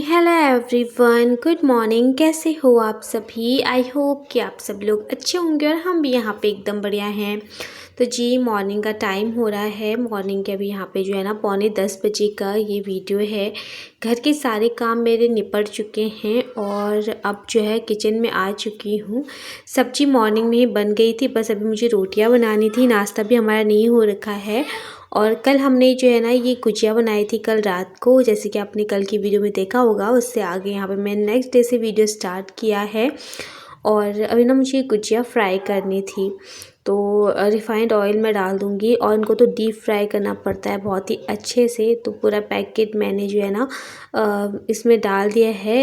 Hello everyone, good morning. कैसे हो आप सभी? आई होप कि आप सब लोग अच्छे होंगे और हम भी यहाँ पे एकदम बढ़िया हैं। तो जी मॉर्निंग का टाइम हो रहा है। मॉर्निंग के अभी यहाँ पे जो है ना 9:45 बजे का ये वीडियो है। घर के सारे काम मेरे निपट चुके हैं और अब जो है किचन में आ चुकी हूँ। सब्जी मॉर्निंग में ही बन गई थी, बस अभी मुझे रोटियाँ बनानी थी। नाश्ता भी हमारा नहीं हो रखा है। और कल हमने जो है ना ये गुजिया बनाई थी कल रात को, जैसे कि आपने कल की वीडियो में देखा होगा। उससे आगे यहाँ पे मैं नेक्स्ट डे से वीडियो स्टार्ट किया है। और अभी ना मुझे गुजिया फ्राई करनी थी, तो रिफाइंड ऑयल में डाल दूँगी और इनको तो डीप फ्राई करना पड़ता है बहुत ही अच्छे से। तो पूरा पैकेट मैंने जो है ना इसमें डाल दिया है।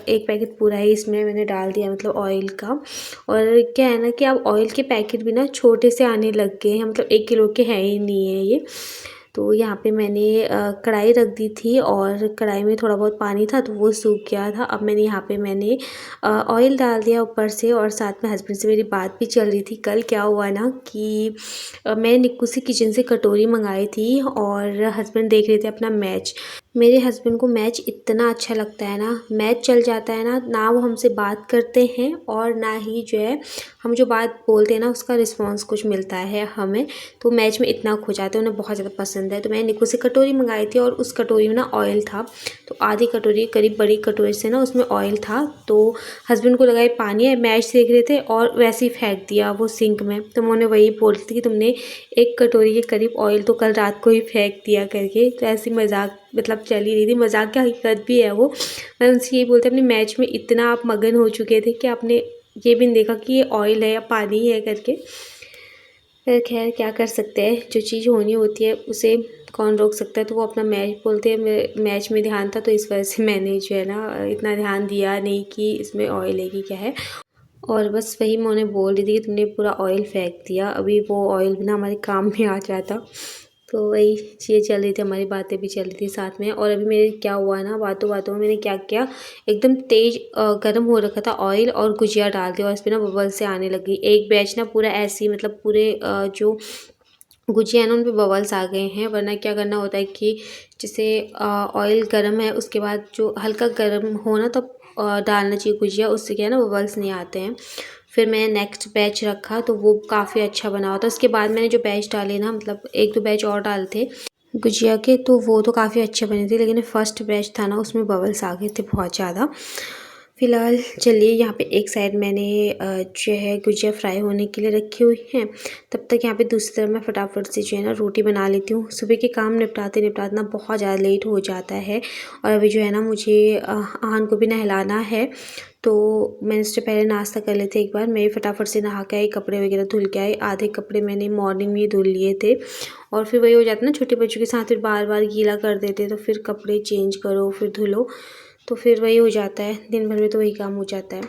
एक पैकेट पूरा ही इसमें मैंने डाल दिया, मतलब ऑयल का। और क्या है ना कि अब ऑयल के पैकेट भी ना छोटे से आने लग गए हैं, मतलब 1 किलो के हैं ही नहीं है ये। तो यहाँ पे मैंने कढ़ाई रख दी थी और कढ़ाई में थोड़ा बहुत पानी था तो वो सूख गया था। अब मैंने ऑयल डाल दिया ऊपर से। और साथ में हस्बैंड से मेरी बात भी चल रही थी। कल क्या हुआ ना कि मैं निक्कू से किचन से कटोरी मंगाई थी और हस्बैंड देख रहे थे अपना मैच। मेरे हस्बैंड को मैच इतना अच्छा लगता है ना, मैच चल जाता है ना वो हमसे बात करते हैं और ना ही जो है हम जो बात बोलते हैं ना उसका रिस्पांस कुछ मिलता है हमें। तो मैच में इतना खो जाते हैं, उन्हें बहुत ज़्यादा पसंद है। तो मैंने निक्कू से कटोरी मंगाई थी और उस कटोरी में ना ऑयल था। तो आधी कटोरी करीब बड़ी कटोरी से ना उसमें ऑयल था। तो हस्बैंड को लगा ये पानी है, मैच देख रहे थे और वैसे ही फेंक दिया वो सिंक में। तो मैं उन्हें वही बोल रही थी कि तुमने 1 कटोरी के करीब ऑयल तो कल रात को ही फेंक दिया करके। तो ऐसी मजाक मतलब चल ही रही थी, मजाक की हकीकत भी है वो। मैं उनसे यही बोलती अपनी मैच में इतना आप मगन हो चुके थे कि आपने ये भी नहीं देखा कि ये ऑयल है या पानी है करके। फिर खैर क्या कर सकते हैं, जो चीज़ होनी होती है उसे कौन रोक सकता है। तो वो अपना मैच बोलते हैं, मेरे मैच में ध्यान था तो इस वजह से मैंने जो है ना इतना ध्यान दिया नहीं कि इसमें ऑयल है कि क्या है। और बस वही मैं उन्हें बोल रही थी कि तुमने पूरा ऑयल फेंक दिया, अभी वो ऑयल भी ना हमारे काम में आ जाता। तो वही चीज़ें चल रही थी, हमारी बातें भी चल रही थी साथ में। और अभी मेरे क्या हुआ ना, बातों बातों में मैंने क्या किया, एकदम तेज़ गर्म हो रखा था ऑयल और गुजिया डाल दिया और इस पर ना बबल से आने लगी। एक बैच ना पूरा ऐसे ही, मतलब पूरे जो गुजिया है ना उन पे बबल्स आ गए हैं। वरना क्या करना होता है कि जैसे ऑयल गर्म है उसके बाद जो हल्का गर्म हो ना तब डालना चाहिए गुजिया, उससे क्या है ना बबल्स नहीं आते हैं। फिर मैंने नेक्स्ट बैच रखा तो वो काफ़ी अच्छा बना हुआ था। उसके बाद मैंने जो बैच डाले ना, मतलब 1-2 बैच और डाले थे गुजिया के, तो वो तो काफ़ी अच्छे बने थे। लेकिन फर्स्ट बैच था ना उसमें बबल्स आ गए थे बहुत ज़्यादा। फ़िलहाल चलिए यहाँ पे एक साइड मैंने जो है गुजिया फ्राई होने के लिए रखी हुई हैं। तब तक यहाँ पे दूसरी तरफ मैं फटाफट से जो है ना रोटी बना लेती हूँ। सुबह के काम निपटाते निपटाते ना बहुत ज़्यादा लेट हो जाता है। और अभी जो है ना मुझे आहन को भी नहलाना है। तो मैंने उससे पहले नाश्ता कर लेते एक बार। मैं फटाफट से नहा के आई, कपड़े वगैरह धुल के आई। आधे कपड़े मैंने मॉर्निंग में ही धुल लिए थे। और फिर वही हो जाता ना, छोटे बच्चों के साथ फिर बार बार गीला कर देते तो फिर कपड़े चेंज करो फिर धुलो, तो फिर वही हो जाता है, दिन भर में तो वही काम हो जाता है।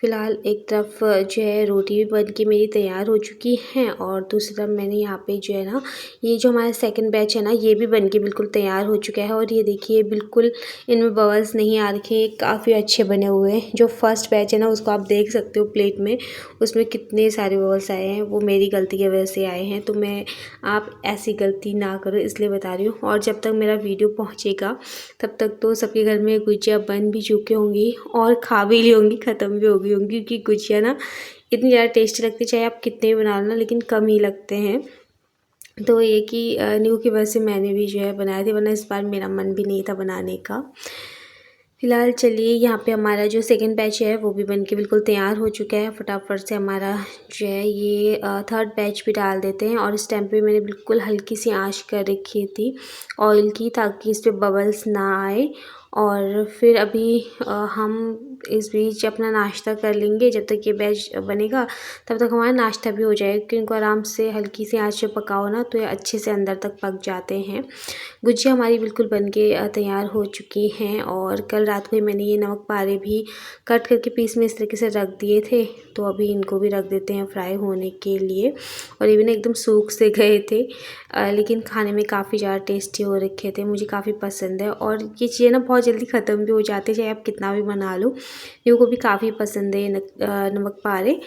फ़िलहाल एक तरफ जो है रोटी भी बन के मेरी तैयार हो चुकी है और दूसरी तरफ मैंने यहाँ पे जो है ना ये जो हमारा सेकंड बैच है ना ये भी बन के बिल्कुल तैयार हो चुका है। और ये देखिए बिल्कुल इनमें बबल्स नहीं आ रखे, काफ़ी अच्छे बने हुए हैं। जो फर्स्ट बैच है ना उसको आप देख सकते हो प्लेट में, उसमें कितने सारे बबल्स आए हैं, वो मेरी गलती की वजह से आए हैं। तो मैं आप ऐसी गलती ना करो इसलिए बता रही हूँ। और जब तक मेरा वीडियो पहुँचेगा तब तक तो सबके घर में गुजिया बन भी चुकी होंगी और खा भी ली होंगी, ख़त्म भी हो गई होंगी। क्योंकि गुजिया ना इतनी ज़्यादा टेस्टी लगती है, चाहे आप कितने भी बना लो ना, लेकिन कम ही लगते हैं। तो ये कि न्यू की वजह से मैंने भी जो है बनाया थी, वरना इस बार मेरा मन भी नहीं था बनाने का। फ़िलहाल चलिए यहाँ पे हमारा जो सेकंड बैच है वो भी बनके बिल्कुल तैयार हो चुका है। फटाफट से हमारा जो है ये थर्ड बैच भी डाल देते हैं। और इस टाइम पे मैंने बिल्कुल हल्की सी आंच कर रखी थी ऑयल की, ताकि इस पे बबल्स ना आए। और फिर अभी हम इस बीच अपना नाश्ता कर लेंगे। जब तक ये बैच बनेगा तब तक हमारा नाश्ता भी हो जाएगा, क्योंकि इनको आराम से हल्की सी आंच पे पकाओ ना तो ये अच्छे से अंदर तक पक जाते हैं। गुजिया हमारी बिल्कुल बनके तैयार हो चुकी हैं। और कल रात को ही मैंने ये नमक पारे भी कट करके पीस में इस तरीके से रख दिए थे, तो अभी इनको भी रख देते हैं फ्राई होने के लिए। और ये भी ना एकदम सूख से गए थे, लेकिन खाने में काफ़ी ज़्यादा टेस्टी हो रखे थे, मुझे काफ़ी पसंद है। और ये चीज़ें ना बहुत जल्दी ख़त्म भी हो जाती है, चाहे आप कितना भी बना लो। यूँ को भी काफ़ी पसंद है नमक पारे।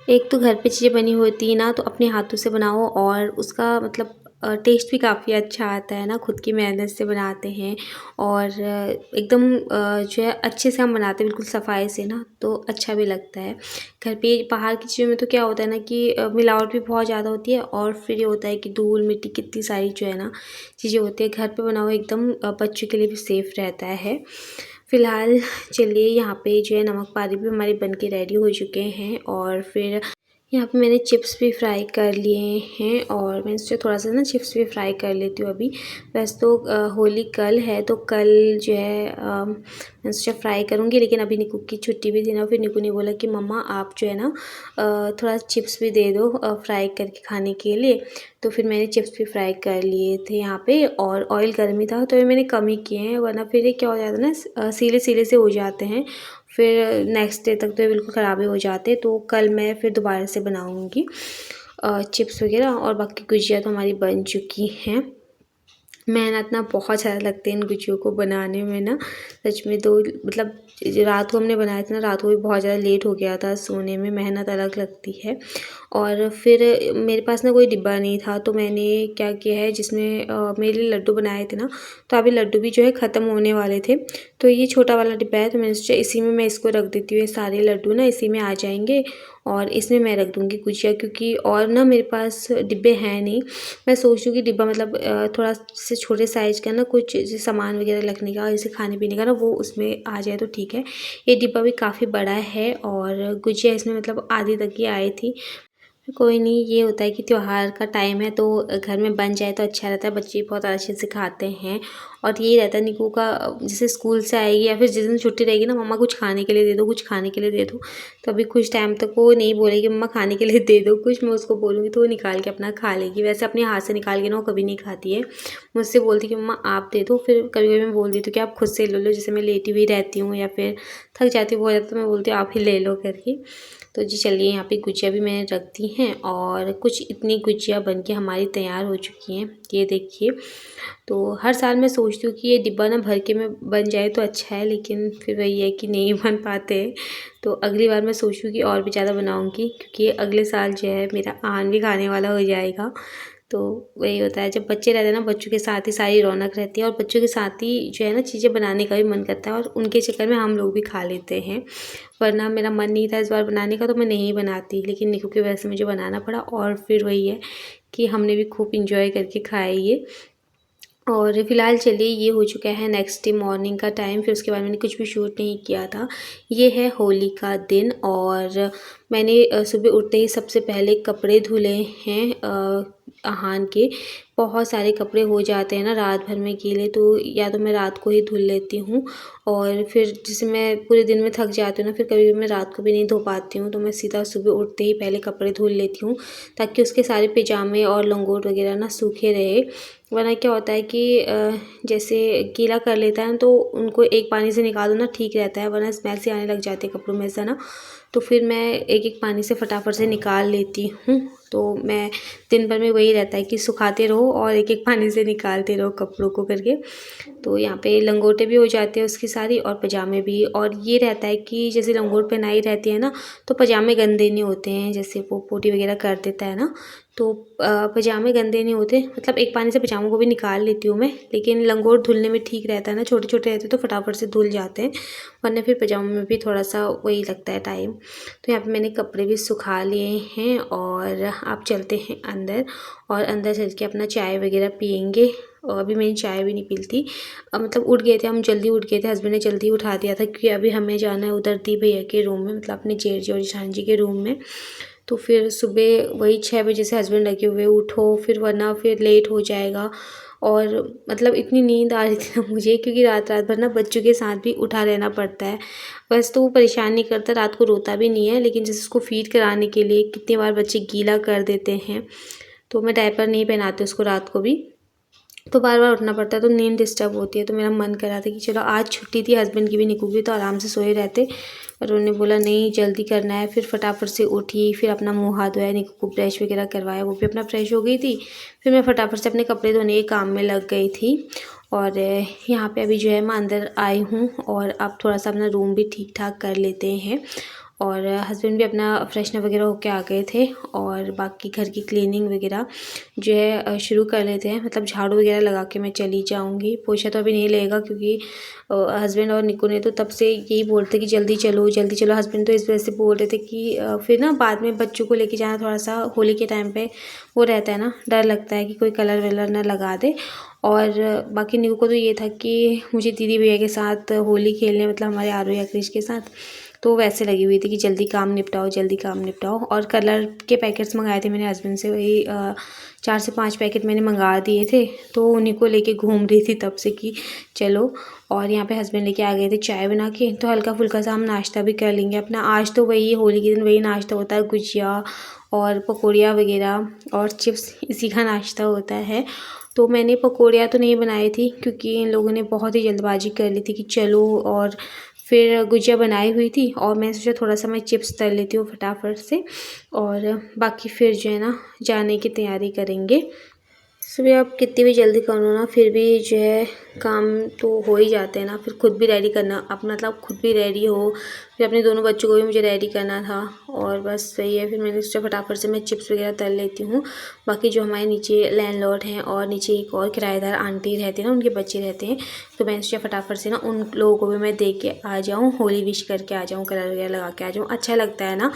एक तो घर पे चीज़ें बनी होती है ना तो अपने हाथों से बनाओ और उसका मतलब टेस्ट भी काफ़ी अच्छा आता है ना, खुद की मेहनत से बनाते हैं और एकदम जो है अच्छे से हम बनाते हैं बिल्कुल सफाई से ना, तो अच्छा भी लगता है। घर पे बाहर की चीज़ों में तो क्या होता है ना कि मिलावट भी बहुत ज़्यादा होती है और फिर ये होता है कि धूल मिट्टी कितनी सारी जो है ना चीज़ें होती है। घर पे बना हुआ एकदम बच्चों के लिए भी सेफ़ रहता है। फ़िलहाल चलिए यहाँ पे जो है नमक पारे भी हमारे बन के रेडी हो चुके हैं और फिर यहाँ पे मैंने चिप्स भी फ्राई कर लिए हैं और मैं इससे थोड़ा सा ना चिप्स भी फ्राई कर लेती हूँ अभी। वैसे तो होली कल है तो कल जो है मैं सोचा फ्राई करूँगी, लेकिन अभी निकू की छुट्टी भी थी ना, फिर निकू ने बोला कि मम्मा आप जो है ना थोड़ा चिप्स भी दे दो फ्राई करके खाने के लिए। तो फिर मैंने चिप्स भी फ्राई कर लिए थे यहाँ पे और ऑयल गर्म ही था तो ये मैंने कम ही किए हैं, वरना फिर ये क्या हो जाता है ना सीले सीले से हो जाते हैं, फिर नेक्स्ट डे तक तो ये बिल्कुल ख़राब ही हो जाते। तो कल मैं फिर दोबारा से बनाऊँगी चिप्स वगैरह और बाकी गुजिया तो हमारी बन चुकी हैं। मेहनत ना बहुत ज़्यादा लगती है इन गुजियों को बनाने में ना, सच में। तो मतलब रात को हमने बनाया था ना, रात को भी बहुत ज़्यादा लेट हो गया था सोने में, मेहनत अलग लगती है। और फिर मेरे पास ना कोई डिब्बा नहीं था तो मैंने क्या किया है, जिसमें मेरे लिए लड्डू बनाए थे ना, तो अभी लड्डू भी जो है ख़त्म होने वाले थे। तो ये छोटा वाला डिब्बा है तो मैंने सोचा इसी में मैं इसको रख देती हूँ, ये सारे लड्डू ना इसी में आ जाएंगे और इसमें मैं रख दूँगी गुजिया, क्योंकि और ना मेरे पास डिब्बे हैं नहीं। मैं सोच रही हूँ कि डिब्बा मतलब थोड़ा से छोटे साइज़ का ना, कुछ जैसे सामान वगैरह रखने का, जैसे खाने पीने का ना, वो उसमें आ जाए तो ठीक है। ये डिब्बा भी काफ़ी बड़ा है और गुजिया इसमें मतलब आधी तक ही आई थी। कोई नहीं, ये होता है कि त्योहार का टाइम है तो घर में बन जाए तो अच्छा रहता है, बच्चे बहुत अच्छे से खाते हैं। और ये रहता है निकू का, जैसे स्कूल से आएगी या फिर जिस दिन छुट्टी रहेगी ना, मम्मा कुछ खाने के लिए दे दो, कुछ खाने के लिए दे दो। तो अभी कुछ टाइम तक वो नहीं बोलेगी मम्मा खाने के लिए दे दो कुछ, मैं उसको बोलूँगी तो वो निकाल के अपना खा लेगी। वैसे अपने हाथ से निकाल के ना वो कभी नहीं खाती है, मुझसे बोलती कि मम्मा आप दे दो। फिर कभी कभी मैं बोल देती हूँ कि आप खुद से ले लो, जैसे मैं लेटी हुई रहती हूँ या फिर थक जाती हूँ बहुत ज़्यादा, तो मैं बोलती हूँ आप ही ले लो करके। तो जी चलिए, यहाँ पे गुजिया भी मैंने रख दी हैं और कुछ इतनी गुजिया बन के हमारी तैयार हो चुकी हैं, ये देखिए। तो हर साल मैं सोचती हूँ कि ये डिब्बा ना भर के में बन जाए तो अच्छा है, लेकिन फिर वही है कि नहीं बन पाते। तो अगली बार मैं सोच रही हूँ कि और भी ज़्यादा बनाऊँगी, क्योंकि अगले साल जो है मेरा आन भी खाने वाला हो जाएगा। तो वही होता है, जब बच्चे रहते हैं ना, बच्चों के साथ ही सारी रौनक रहती है और बच्चों के साथ ही जो है ना चीज़ें बनाने का भी मन करता है और उनके चक्कर में हम लोग भी खा लेते हैं। वरना मेरा मन नहीं था इस बार बनाने का तो मैं नहीं बनाती, लेकिन निकू की वजह से मुझे बनाना पड़ा और फिर वही है कि हमने भी खूब इंजॉय करके खाया ये। और फ़िलहाल चलिए, ये हो चुका है नेक्स्ट डे मॉर्निंग का टाइम, फिर उसके बाद मैंने कुछ भी शूट नहीं किया था। ये है होली का दिन और मैंने सुबह उठते ही सबसे पहले कपड़े धुले हैं नहा के। बहुत सारे कपड़े हो जाते हैं ना रात भर में गीले, तो या तो मैं रात को ही धुल लेती हूँ और फिर जैसे मैं पूरे दिन में थक जाती हूँ ना, फिर कभी मैं रात को भी नहीं धो पाती हूँ, तो मैं सीधा सुबह उठते ही पहले कपड़े धुल लेती हूँ, ताकि उसके सारे पैजामे और लंगोट वगैरह ना सूखे रहे। वरना क्या होता है कि जैसे गीला कर लेता है तो उनको एक पानी से निकाल दो ना, ठीक रहता है, वरना स्मेल सी आने लग जाती है कपड़ों में से ना। तो फिर मैं एक एक पानी से फटाफट से निकाल लेती हूँ। तो मैं दिन भर में वही रहता है कि सुखाते रहो और एक एक पानी से निकालते रहो कपड़ों को करके। तो यहाँ पे लंगोटे भी हो जाते हैं उसकी सारी और पजामे भी। और ये रहता है कि जैसे लंगोट पहनाई रहती है ना, तो पजामे गंदे नहीं होते हैं, जैसे वो पोटी वगैरह कर देता है ना, तो पजामे गंदे नहीं होते। मतलब एक पानी से पजामों को भी निकाल लेती हूँ मैं, लेकिन लंगोट धुलने में ठीक रहता है ना, छोटे छोटे रहते हैं तो फटाफट से धुल जाते हैं, वरना फिर पजामों में भी थोड़ा सा वही लगता है टाइम। तो यहाँ पे मैंने कपड़े भी सुखा लिए हैं और आप चलते हैं अंदर, और अंदर चल के अपना चाय वगैरह पियेंगे। और अभी मैंने चाय भी नहीं पी थी, मतलब उठ गए थे हम, जल्दी उठ गए थे, हस्बैंड ने जल्दी उठा दिया था, क्योंकि अभी हमें जाना है उधर दी भैया के रूम में, मतलब अपने जेठ जी और जेठानी जी के रूम में। तो फिर सुबह वही 6 बजे से हस्बैंड लगे हुए उठो, फिर वरना फिर लेट हो जाएगा। और मतलब इतनी नींद आ रही थी ना मुझे, क्योंकि रात रात भर ना बच्चों के साथ भी उठा रहना पड़ता है। वैसे तो वो परेशान नहीं करता, रात को रोता भी नहीं है, लेकिन जैसे उसको फीड कराने के लिए कितनी बार बच्चे गीला कर देते हैं, तो मैं डायपर नहीं पहनाती उसको रात को भी, तो बार बार उठना पड़ता है, तो नींद डिस्टर्ब होती है। तो मेरा मन कर रहा था कि चलो आज छुट्टी थी हस्बैंड की भी, निकू की, तो आराम से सोए रहते, और उन्होंने बोला नहीं जल्दी करना है। फिर फटाफट से उठी, फिर अपना मुंह हाथ धोया, निकू को ब्रश वगैरह करवाया, वो भी अपना फ्रेश हो गई थी। फिर मैं फटाफट से अपने कपड़े धोने के काम में लग गई थी। और यहाँ पे अभी जो है मैं अंदर आई हूँ और अब थोड़ा सा अपना रूम भी ठीक ठाक कर लेते हैं। और हस्बैंड भी अपना फ्रेशन वगैरह होके आ गए थे और बाकी घर की क्लीनिंग वगैरह जो है शुरू कर लेते हैं। मतलब झाड़ू वगैरह लगा के मैं चली जाऊंगी। पोछा तो अभी नहीं लगेगा क्योंकि हस्बैंड और निकू ने तो तब से यही बोलते कि जल्दी चलो जल्दी चलो। हस्बैंड तो इस वजह से बोल रहे थे कि फिर ना बाद में बच्चों को लेके जाना थोड़ा सा होली के टाइम पे वो रहता है ना, डर लगता है कि कोई कलर वलर ना लगा दे। और बाकी निकू को तो ये था कि मुझे दीदी भैया के साथ होली खेलने, मतलब हमारे आरू या क्रिश के साथ, तो वैसे लगी हुई थी कि जल्दी काम निपटाओ जल्दी काम निपटाओ। और कलर के पैकेट्स मंगाए थे मैंने हस्बैंड से, वही 4 से 5 पैकेट मैंने मंगा दिए थे। तो उन्हीं को लेके घूम रही थी तब से कि चलो। और यहाँ पे हस्बैंड लेके आ गए थे चाय बना के, तो हल्का फुल्का सा हम नाश्ता भी कर लेंगे अपना। आज तो वही होली के दिन वही नाश्ता होता है, गुजिया और पकौड़ियाँ वगैरह और चिप्स, इसी का नाश्ता होता है। तो मैंने पकौड़ियाँ तो नहीं बनाई थी क्योंकि इन लोगों ने बहुत ही जल्दबाजी कर ली थी कि चलो, और फिर गुजिया बनाई हुई थी और मैं सोचा थोड़ा सा मैं चिप्स तल लेती हूँ फटाफट से, और बाकी फिर जो है ना जाने की तैयारी करेंगे। सुबह आप कितनी भी जल्दी करो ना फिर भी जो है काम तो हो ही जाते हैं ना। फिर खुद भी रेडी करना, अब मतलब खुद भी रेडी हो, फिर अपने दोनों बच्चों को भी मुझे रेडी करना था, और बस सही है। फिर मैंने सोचा फटाफट से मैं चिप्स वगैरह तल लेती हूँ। बाकी जो हमारे नीचे लैंडलॉर्ड हैं और नीचे एक और किराएदार आंटी रहती है ना, उनके बच्चे रहते हैं, तो मैंने सोचा फटाफट से ना उन लोगों को भी मैं दे के आ जाऊँ, होली विश करके आ जाऊँ, कलर वगैरह लगा के आ जाऊँ। अच्छा लगता है ना,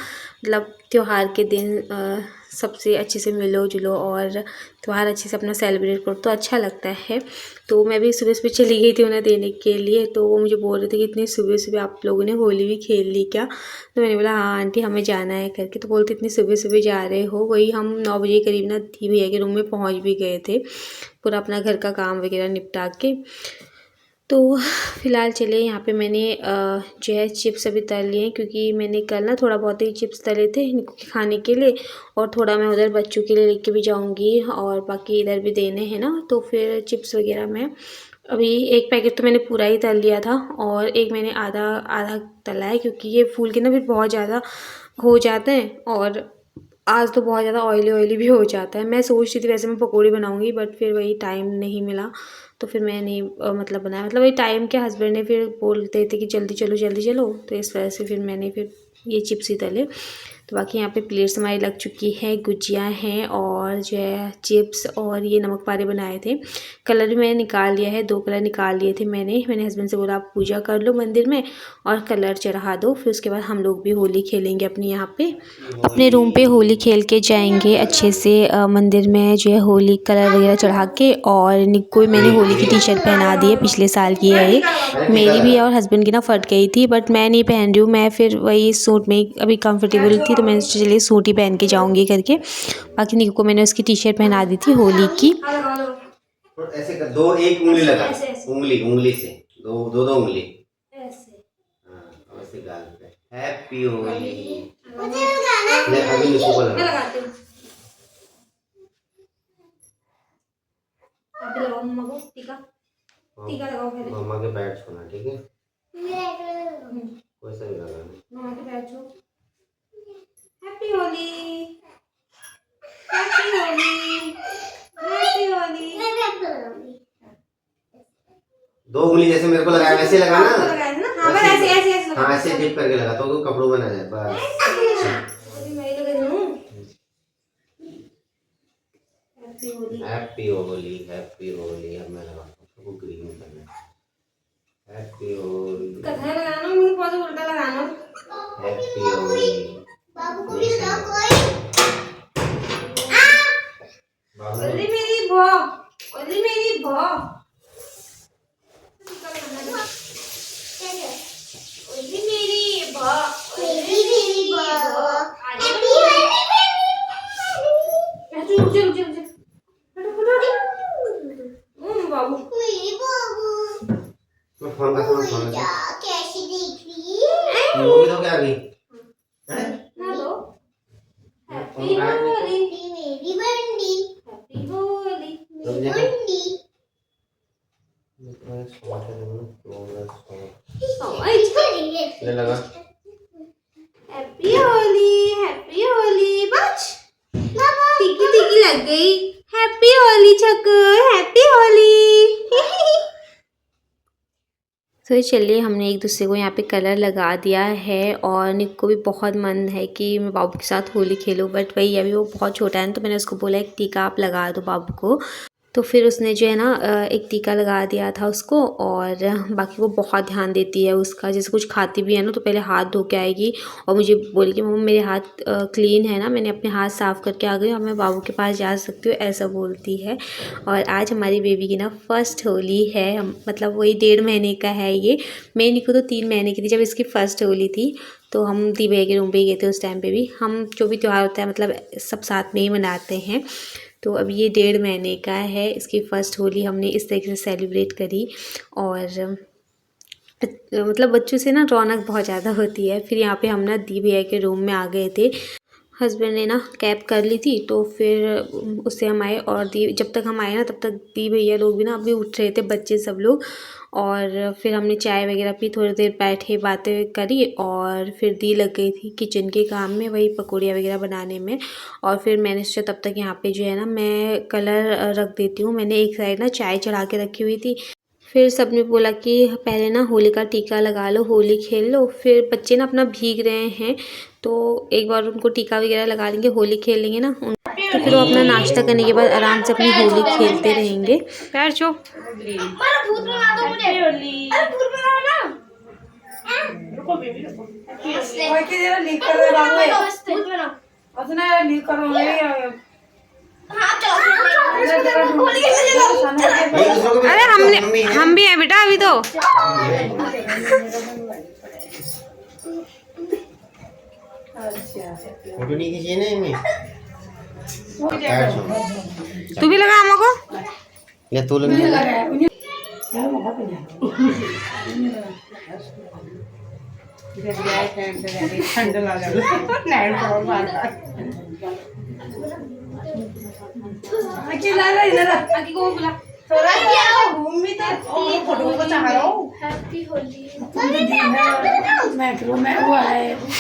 मतलब त्यौहार के दिन सबसे अच्छे से मिलो जुलो और त्यौहार अच्छे से अपना सेलिब्रेट करो तो अच्छा लगता है। तो मैं भी सुबह सुबह चली गई थी उन्हें देने के लिए, तो वो मुझे बोल रहे थे कि इतनी सुबह सुबह आप लोगों ने होली भी खेल ली क्या। तो मैंने बोला हाँ आंटी हमें जाना है करके। तो बोलते इतनी सुबह सुबह जा रहे हो। वही हम 9 बजे करीब ना दी भैया के रूम में पहुँच भी गए थे, पूरा अपना घर का काम वगैरह निपटा के। तो फ़िलहाल चलिए यहाँ पे मैंने जो है चिप्स अभी तल लिए हैं क्योंकि मैंने कल ना थोड़ा बहुत ही चिप्स तले थे निक्कू के खाने के लिए, और थोड़ा मैं उधर बच्चों के लिए लेके भी जाऊँगी और बाकी इधर भी देने हैं ना। तो फिर चिप्स वगैरह मैं अभी एक पैकेट तो मैंने पूरा ही तल लिया था और एक मैंने आधा आधा तला है क्योंकि ये फूल के ना फिर बहुत ज़्यादा हो जाते हैं, और आज तो बहुत ज़्यादा ऑयली भी हो जाता है। मैं सोच रही थी वैसे मैं पकौड़ी बनाऊंगी बट फिर वही टाइम नहीं मिला, तो फिर मैं नहीं मतलब बनाया। मतलब वही टाइम के हस्बैंड ने फिर बोलते थे कि जल्दी चलो, तो इस वजह से फिर मैंने फिर ये चिप्स ही तले। तो बाकी यहाँ पे प्लेट्स हमारी लग चुकी है, गुजिया हैं और जो है चिप्स, और ये नमक पारे बनाए थे। कलर भी मैंने निकाल लिया है, 2 कलर निकाल लिए थे मैंने हस्बैंड से बोला आप पूजा कर लो मंदिर में और कलर चढ़ा दो, फिर उसके बाद हम लोग भी होली खेलेंगे अपने यहाँ पे, अपने रूम पे होली खेल के जाएंगे अच्छे से मंदिर में जो है होली कलर वगैरह चढ़ा के। और निक्को मैंने होली की टी शर्ट पहना दी है, पिछले साल की है ये, मेरी भी और हस्बैंड की ना फट गई थी बट मैं नहीं पहन रही हूँ। मैं फिर वही सूट में अभी कंफर्टेबल थी तो मैंने सोचा चलिए सूट ही पहन के जाऊँगी करके। बाकी निक्को को मैंने उसकी टी शर्ट पहना दी थी होली की। ऐसे कर दो, एक उंगली लगा, उंगली से दो उंगली ऐसे, हाँ ऐसे गाल पे हैप्पी होली। मुझे लगाना है, अभी इसको लगा, मैं लगाती हूँ। आप लगाओ मम्मा को टीका लगाओ पहले, मम्मा के पैर छूना ठीक है, कोई सा भी लगाना, मम्मा के पैर छू। Happy Holi happy Holi happy Holi. दो उंगली जैसे मेरे को लगाया वैसे लगाना, हाँ बस ऐसे हाँ ऐसे डिप करके लगा तो कपड़ों में ना जाए बस। हैप्पी होली अब मैं लगाता हूँ ग्रीन करना, हैप्पी होली कथा लगाना, मुझे बहुत उल्टा लगाना, हैप्पी होली बाबू जी ना कोई ओली मेरी भौ कैसी देख रही है वो भी तो क्या गई ना दो हैप्पी होली मेरी बंडी हैप्पी होली मेरी बंडी ले लगा हैप्पी होली बच टिकी लग गई। हैप्पी होली चक्कर हैप्पी होली तो चलिए हमने एक दूसरे को यहाँ पे कलर लगा दिया है और निक को भी बहुत मन है कि मैं बाबू के साथ होली खेलूँ, बट वही अभी वो बहुत छोटा है ना, तो मैंने उसको बोला एक टीका आप लगा दो बाबू को। तो फिर उसने जो है ना एक टीका लगा दिया था उसको, और बाकी वो बहुत ध्यान देती है उसका। जैसे कुछ खाती भी है ना तो पहले हाथ धो के आएगी और मुझे बोली कि मम्मा मेरे हाथ क्लीन है ना, मैंने अपने हाथ साफ़ करके आ गई और मैं बाबू के पास जा सकती हूँ, ऐसा बोलती है। और आज हमारी बेबी की ना फर्स्ट होली है, मतलब वही 1.5 महीने का है ये। मैंने को तो 3 महीने की थी जब इसकी फ़र्स्ट होली थी। तो हम दी भैया के रूम पे गए थे उस टाइम पे भी। हम जो भी त्यौहार होता है मतलब सब साथ में ही मनाते हैं। तो अब ये 1.5 महीने का है, इसकी फ़र्स्ट होली हमने इस तरीके से सेलिब्रेट करी। और मतलब बच्चों से ना रौनक बहुत ज़्यादा होती है। फिर यहाँ पे हम ना दी भैया के रूम में आ गए थे। हस्बैंड ने ना कैब कर ली थी, तो फिर उससे हम आए और जब तक हम आए ना तब तक दी भैया लोग भी ना अभी उठ रहे थे, बच्चे सब लोग। और फिर हमने चाय वगैरह पी, थोड़ी देर बैठे बातें करी और फिर दी लग गई थी किचन के काम में, वही पकौड़ियाँ वगैरह बनाने में। और फिर मैंने सोचा तब तक यहाँ पे जो है ना मैं कलर रख देती हूँ। मैंने एक साइड ना चाय चढ़ा के रखी हुई थी। फिर सबने बोला कि पहले ना होली का टीका लगा लो, होली खेल लो। फिर बच्चे ना अपना भीग रहे हैं तो एक बार उनको टीका वगैरह लगा लेंगे, होली खेल लेंगे ना। तो फिर वो अपना नाश्ता करने के बाद आराम से अपनी होली खेलते रहेंगे। पैर छो अरे हम भी हैं बेटा अभी तो। फोटो नहीं खींची ना इनमें। तू भी लगा अम्मा को या तू लगा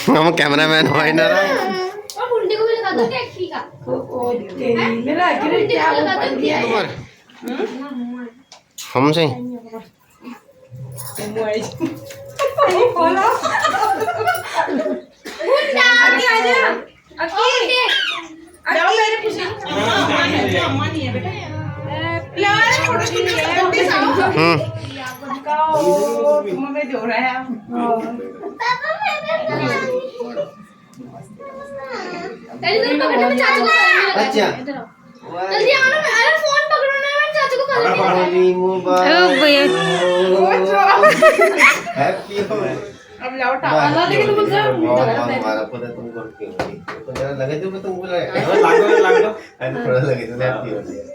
हम कैमरामैन हो ना हमसे अच्छा जल्दी आओ ना, अरे फोन पकड़ो ना, मैं चाचू को कॉल किया। होली मुबारक, हैप्पी होली। अब लौट आ लेकिन तुम हमारा पता तुमको क्यों तो जरा लगे तो तुमको लगे थोड़ा लगे तो हैप्पी होली।